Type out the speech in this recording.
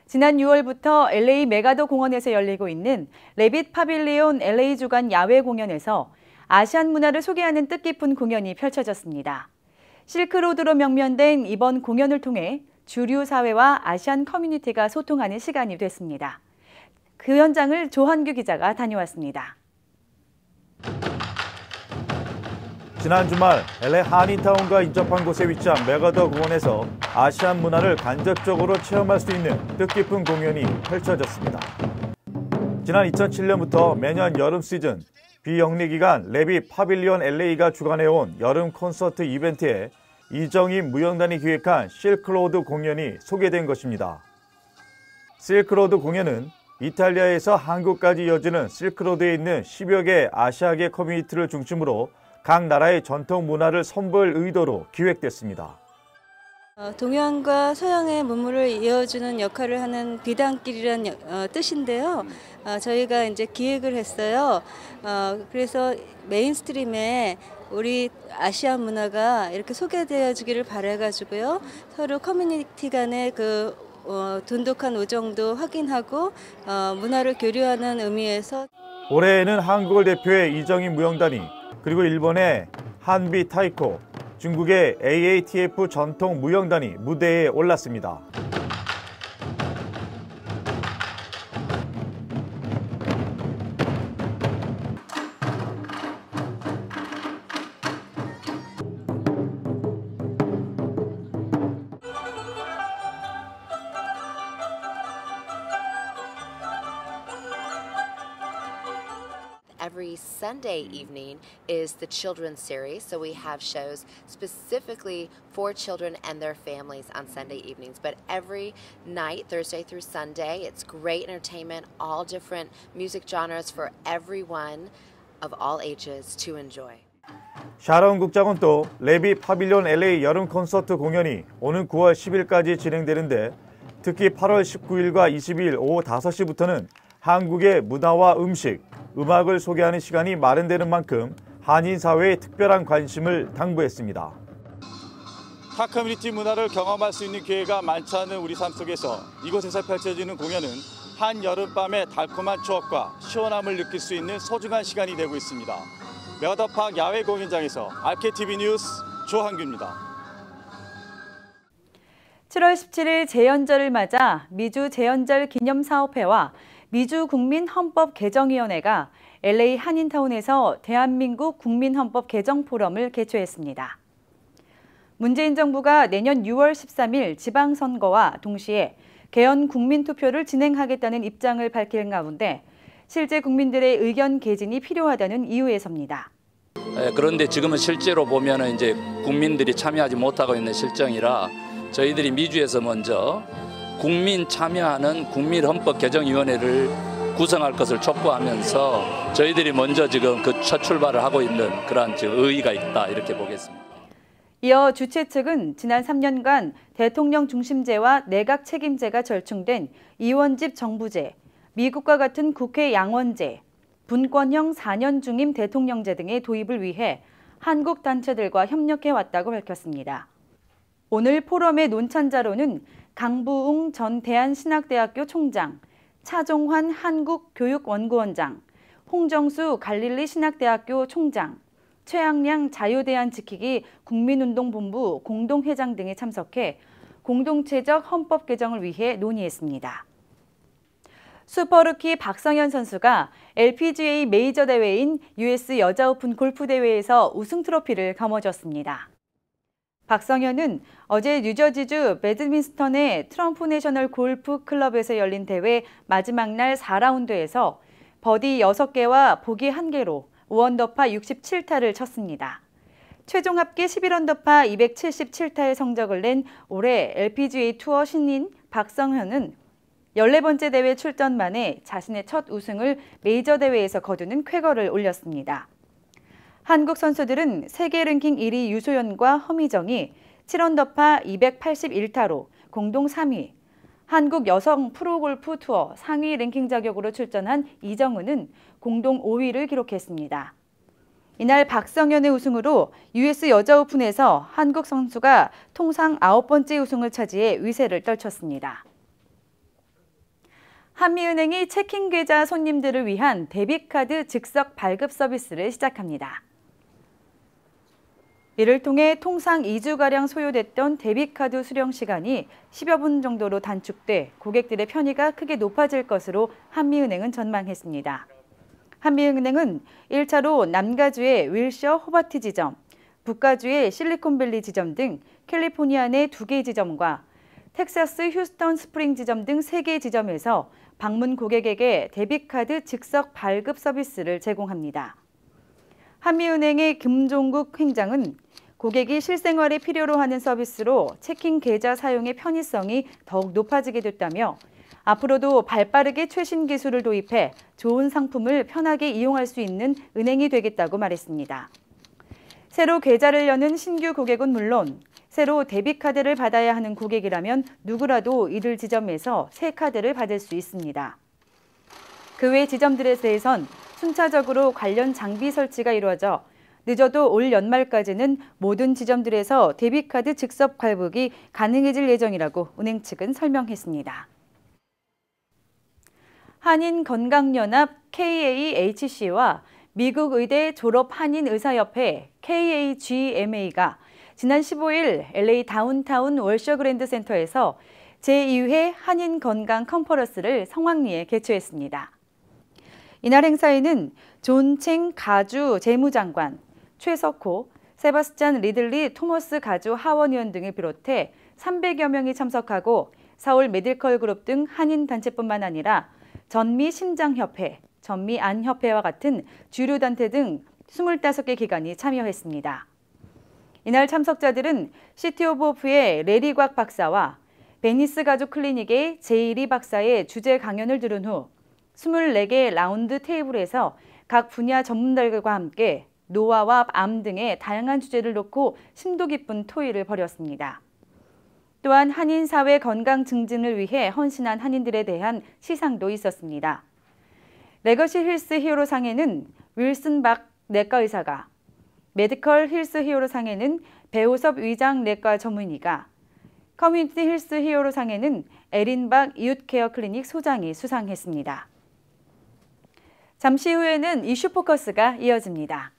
지난 6월부터 LA 메가더 공원에서 열리고 있는 래빗 파빌리온 LA 주간 야외 공연에서 아시안 문화를 소개하는 뜻깊은 공연이 펼쳐졌습니다. 실크로드로 명명된 이번 공연을 통해 주류 사회와 아시안 커뮤니티가 소통하는 시간이 됐습니다. 그 현장을 조한규 기자가 다녀왔습니다. 지난 주말 LA 한인타운과 인접한 곳에 위치한 메가더 공원에서 아시안 문화를 간접적으로 체험할 수 있는 뜻깊은 공연이 펼쳐졌습니다. 지난 2007년부터 매년 여름 시즌 비영리기관 래빗 파빌리온 LA가 주관해온 여름 콘서트 이벤트에 이정임 무용단이 기획한 실크로드 공연이 소개된 것입니다. 실크로드 공연은 이탈리아에서 한국까지 이어지는 실크로드에 있는 10여 개 아시아계 커뮤니티를 중심으로 각 나라의 전통 문화를 선보일 의도로 기획됐습니다. 동양과 서양의 문물을 이어주는 역할을 하는 비단길이라는 뜻인데요. 저희가 이제 기획을 했어요. 그래서 메인스트림에 우리 아시아 문화가 이렇게 소개되어지기를 바라가지고요. 서로 커뮤니티 간의 그 돈독한 우정도 확인하고 문화를 교류하는 의미에서 올해에는 한국을 대표해 이정임 무용단이 그리고 일본의 한비 타이코, 중국의 AATF 전통 무용단이 무대에 올랐습니다. Every Sunday evening is the children's series, so we have shows specifically for children and their families on Sunday evenings. But every night, Thursday through Sunday, it's great entertainment, all different music genres for everyone of all ages to enjoy. 샤론 국장은 또 래빗 파빌리온 LA 여름 콘서트 공연이 오는 9월 10일까지 진행되는데 특히 8월 19일과 20일 오후 5시부터는 한국의 문화와 음식, 음악을 소개하는 시간이 마련되는 만큼 한인 사회에 특별한 관심을 당부했습니다. 타 커뮤니티 문화를 경험할 수 있는 기회가 많지 않은 우리 삶 속에서 이곳에서 펼쳐지는 공연은 한 여름밤의 달콤한 추억과 시원함을 느낄 수 있는 소중한 시간이 되고 있습니다. 메가더팍 야외 공연장에서 RKTV 뉴스 조한규입니다. 7월 17일 재연절을 맞아 미주 재연절 기념사업회와 미주국민헌법개정위원회가 LA 한인타운에서 대한민국 국민헌법 개정 포럼을 개최했습니다. 문재인 정부가 내년 6월 13일 지방선거와 동시에 개헌 국민투표를 진행하겠다는 입장을 밝힌 가운데 실제 국민들의 의견 개진이 필요하다는 이유에서입니다. 그런데 지금은 실제로 보면은 이제 국민들이 참여하지 못하고 있는 실정이라 저희들이 미주에서 먼저 국민 참여하는 국민헌법개정위원회를 구성할 것을 촉구하면서 저희들이 먼저 지금 그 첫 출발을 하고 있는 그러한 의의가 있다 이렇게 보겠습니다. 이어 주최 측은 지난 3년간 대통령 중심제와 내각 책임제가 절충된 이원집 정부제, 미국과 같은 국회 양원제, 분권형 4년 중임 대통령제 등의 도입을 위해 한국 단체들과 협력해왔다고 밝혔습니다. 오늘 포럼의 논찬자로는 강부웅 전 대한신학대학교 총장, 차종환 한국교육원구원장, 홍정수 갈릴리 신학대학교 총장, 최양량 자유대한 지키기 국민운동본부 공동회장 등이 참석해 공동체적 헌법 개정을 위해 논의했습니다. 슈퍼루키 박성현 선수가 LPGA 메이저 대회인 US 여자오픈 골프대회에서 우승 트로피를 거머쥐었습니다. 박성현은 어제 뉴저지주 배드민스턴의 트럼프 내셔널 골프 클럽에서 열린 대회 마지막 날 4라운드에서 버디 6개와 보기 1개로 5언더파 67타를 쳤습니다. 최종 합계 11언더파 277타의 성적을 낸 올해 LPGA 투어 신인 박성현은 14번째 대회 출전 만에 자신의 첫 우승을 메이저 대회에서 거두는 쾌거를 올렸습니다. 한국 선수들은 세계 랭킹 1위 유소연과 허미정이 7언더파 281타로 공동 3위, 한국 여성 프로골프 투어 상위 랭킹 자격으로 출전한 이정은은 공동 5위를 기록했습니다. 이날 박성현의 우승으로 US 여자오픈에서 한국 선수가 통상 9번째 우승을 차지해 위세를 떨쳤습니다. 한미은행이 체킹 계좌 손님들을 위한 데비카드 즉석 발급 서비스를 시작합니다. 이를 통해 통상 2주가량 소요됐던 데비카드 수령 시간이 10여 분 정도로 단축돼 고객들의 편의가 크게 높아질 것으로 한미은행은 전망했습니다. 한미은행은 1차로 남가주의 윌셔 호버트 지점, 북가주의 실리콘밸리 지점 등 캘리포니아 내 2개 지점과 텍사스 휴스턴 스프링 지점 등 3개 지점에서 방문 고객에게 데비카드 즉석 발급 서비스를 제공합니다. 한미은행의 김종국 행장은 고객이 실생활에 필요로 하는 서비스로 체킹 계좌 사용의 편의성이 더욱 높아지게 됐다며 앞으로도 발빠르게 최신 기술을 도입해 좋은 상품을 편하게 이용할 수 있는 은행이 되겠다고 말했습니다. 새로 계좌를 여는 신규 고객은 물론 새로 데비카드를 받아야 하는 고객이라면 누구라도 이들 지점에서 새 카드를 받을 수 있습니다. 그 외 지점들에선 순차적으로 관련 장비 설치가 이루어져 늦어도 올 연말까지는 모든 지점들에서 데비카드 즉석 발급이 가능해질 예정이라고 은행 측은 설명했습니다. 한인건강연합 KAHC와 미국 의대 졸업 한인의사협회 KAGMA가 지난 15일 LA 다운타운 월셔그랜드 센터에서 제2회 한인건강 컨퍼런스를 성황리에 개최했습니다. 이날 행사에는 존 챙 가주 재무장관, 최석호, 세바스찬 리들리 토머스 가주 하원의원 등을 비롯해 300여 명이 참석하고 서울 메디컬 그룹 등 한인 단체뿐만 아니라 전미 심장협회, 전미 안협회와 같은 주류 단체 등 25개 기관이 참여했습니다. 이날 참석자들은 시티 오브 호프의 레리 곽 박사와 베니스 가족 클리닉의 제이리 박사의 주제 강연을 들은 후 24개 라운드 테이블에서 각 분야 전문가들과 함께 노화와 암 등의 다양한 주제를 놓고 심도 깊은 토의를 벌였습니다. 또한 한인 사회 건강 증진을 위해 헌신한 한인들에 대한 시상도 있었습니다. 레거시 힐스 히어로 상에는 윌슨 박 내과 의사가, 메디컬 힐스 히어로 상에는 배호섭 위장 내과 전문의가, 커뮤니티 힐스 히어로 상에는 에린 박 이웃케어 클리닉 소장이 수상했습니다. 잠시 후에는 이슈 포커스가 이어집니다.